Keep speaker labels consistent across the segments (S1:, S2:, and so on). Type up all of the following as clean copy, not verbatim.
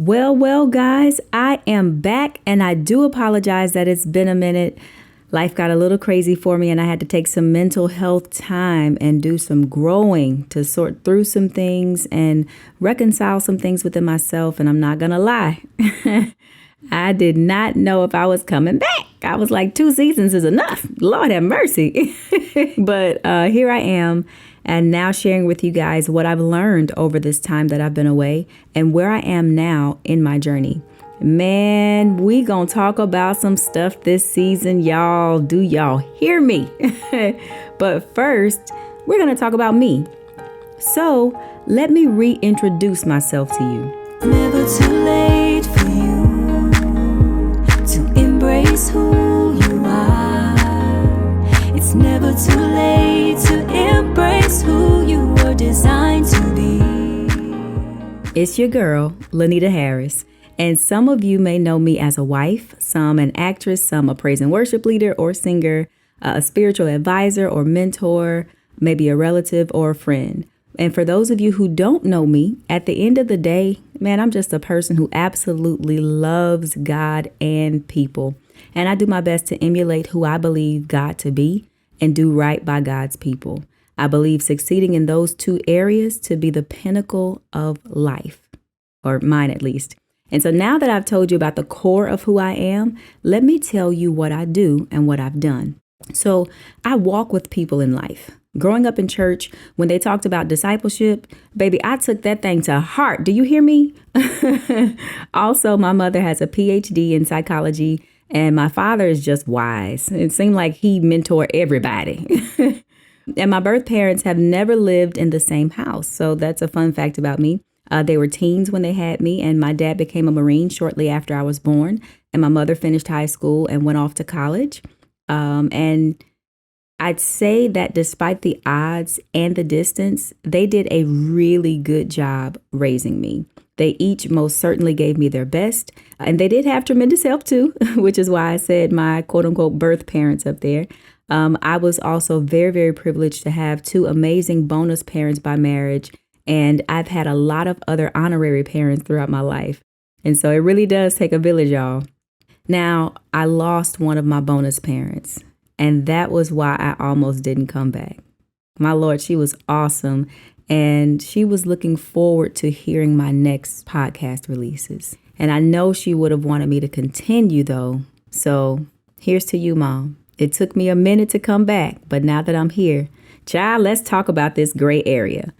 S1: Well, guys, I am back and I do apologize that it's been a minute. Life got a little crazy for me and I had to take some mental health time and do some growing to sort through some things and reconcile some things within myself. And I'm not going to lie. I did not know if I was coming back. I was like, 2 seasons is enough. Lord have mercy. But here I am. And now sharing with you guys what I've learned over this time that I've been away and where I am now in my journey. Man, we gonna talk about some stuff this season, y'all. Do y'all hear me? But first, we're gonna talk about me. So let me reintroduce myself to you.
S2: Never too late for you to embrace who you are. It's never too late to embrace who you were designed to be.
S1: It's your girl, Lenita Harris. And some of you may know me as a wife, some an actress, some a praise and worship leader or singer, a spiritual advisor or mentor, maybe a relative or a friend. And for those of you who don't know me, at the end of the day, man, I'm just a person who absolutely loves God and people. And I do my best to emulate who I believe God to be and do right by God's people. I believe succeeding in those 2 areas to be the pinnacle of life, or mine at least. And so now that I've told you about the core of who I am, let me tell you what I do and what I've done. So I walk with people in life. Growing up in church, when they talked about discipleship, baby, I took that thing to heart. Do you hear me? Also, my mother has a PhD in psychology and my father is just wise. It seemed like he mentored everybody. And my birth parents have never lived in the same house. So that's a fun fact about me. They were teens when they had me, and my dad became a Marine shortly after I was born. And my mother finished high school and went off to college. And I'd say that despite the odds and the distance, they did a really good job raising me. They each most certainly gave me their best. And they did have tremendous help, too, which is why I said my quote unquote birth parents up there. I was also very, very privileged to have 2 amazing bonus parents by marriage. And I've had a lot of other honorary parents throughout my life. And so it really does take a village, y'all. Now, I lost one of my bonus parents, and that was why I almost didn't come back. My Lord, she was awesome. And she was looking forward to hearing my next podcast releases. And I know she would have wanted me to continue, though. So here's to you, Mom. It took me a minute to come back, but now that I'm here, child, let's talk about this gray area.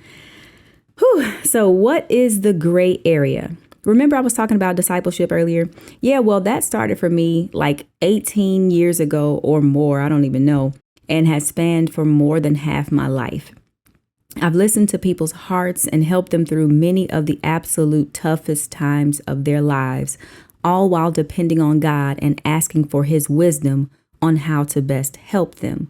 S1: Whew. So what is the gray area? Remember I was talking about discipleship earlier? Yeah, well, that started for me like 18 years ago or more. I don't even know. And has spanned for more than half my life. I've listened to people's hearts and helped them through many of the absolute toughest times of their lives, all while depending on God and asking for His wisdom on how to best help them.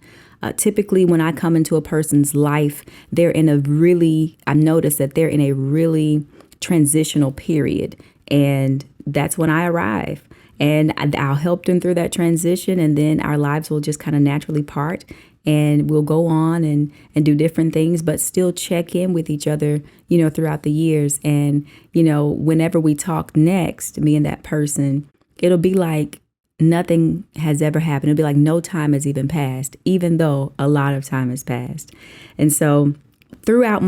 S1: Typically, when I come into a person's life, I've noticed that they're in a really transitional period. And that's when I arrive. And I'll help them through that transition. And then our lives will just kind of naturally part. And we'll go on and do different things, but still check in with each other, throughout the years. And, whenever we talk next, me and that person, it'll be like nothing has ever happened. It'll be like no time has even passed, even though a lot of time has passed. And so throughout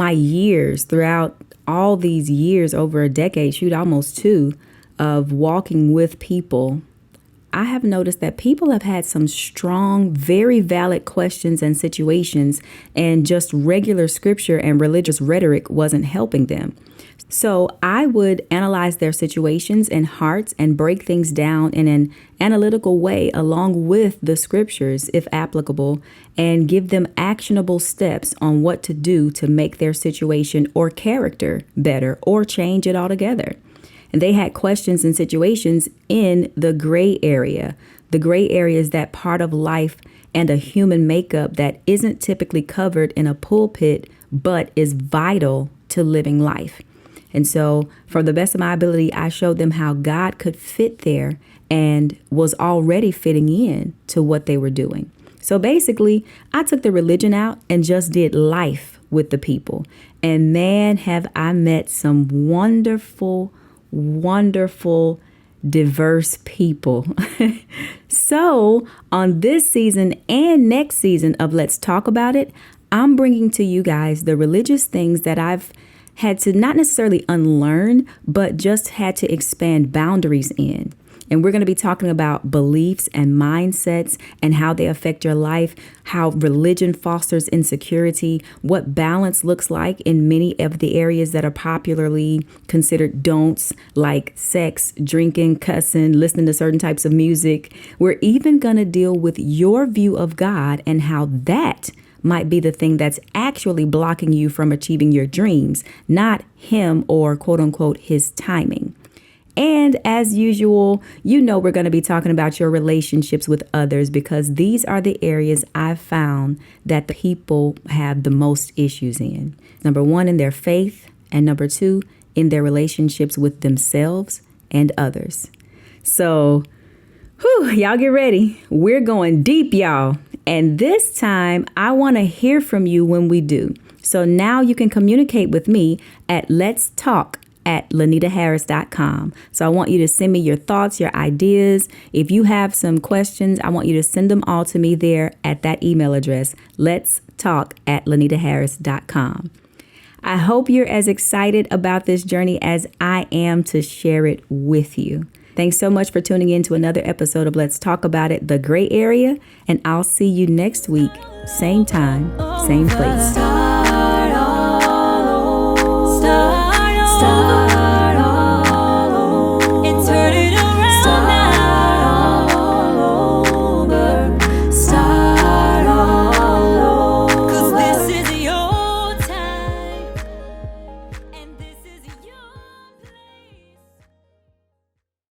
S1: all these years, over a decade, almost 2, of walking with people, I have noticed that people have had some strong, very valid questions and situations, and just regular scripture and religious rhetoric wasn't helping them. So I would analyze their situations and hearts and break things down in an analytical way along with the scriptures, if applicable, and give them actionable steps on what to do to make their situation or character better or change it altogether. And they had questions and situations in the gray area. The gray area is that part of life and a human makeup that isn't typically covered in a pulpit, but is vital to living life. And so for the best of my ability, I showed them how God could fit there and was already fitting in to what they were doing. So basically, I took the religion out and just did life with the people. And man, have I met some wonderful, wonderful, diverse people. So on this season and next season of Let's Talk About It, I'm bringing to you guys the religious things that I've had to not necessarily unlearn, but just had to expand boundaries in. And we're going to be talking about beliefs and mindsets and how they affect your life, how religion fosters insecurity, what balance looks like in many of the areas that are popularly considered don'ts, like sex, drinking, cussing, listening to certain types of music. We're even going to deal with your view of God and how that might be the thing that's actually blocking you from achieving your dreams, not him or quote unquote his timing. And as usual, we're going to be talking about your relationships with others, because these are the areas I've found that the people have the most issues in. Number one, in their faith, and number two, in their relationships with themselves and others. So, y'all get ready. We're going deep, y'all. And this time, I want to hear from you when we do. So now you can communicate with me at letstalk@lenitaharris.com. So I want you to send me your thoughts, your ideas. If you have some questions, I want you to send them all to me there at that email address, letstalk@lenitaharris.com. I hope you're as excited about this journey as I am to share it with you. Thanks so much for tuning in to another episode of Let's Talk About It, The Gray Area, and I'll see you next week, same time, same place.
S2: Start all over. Start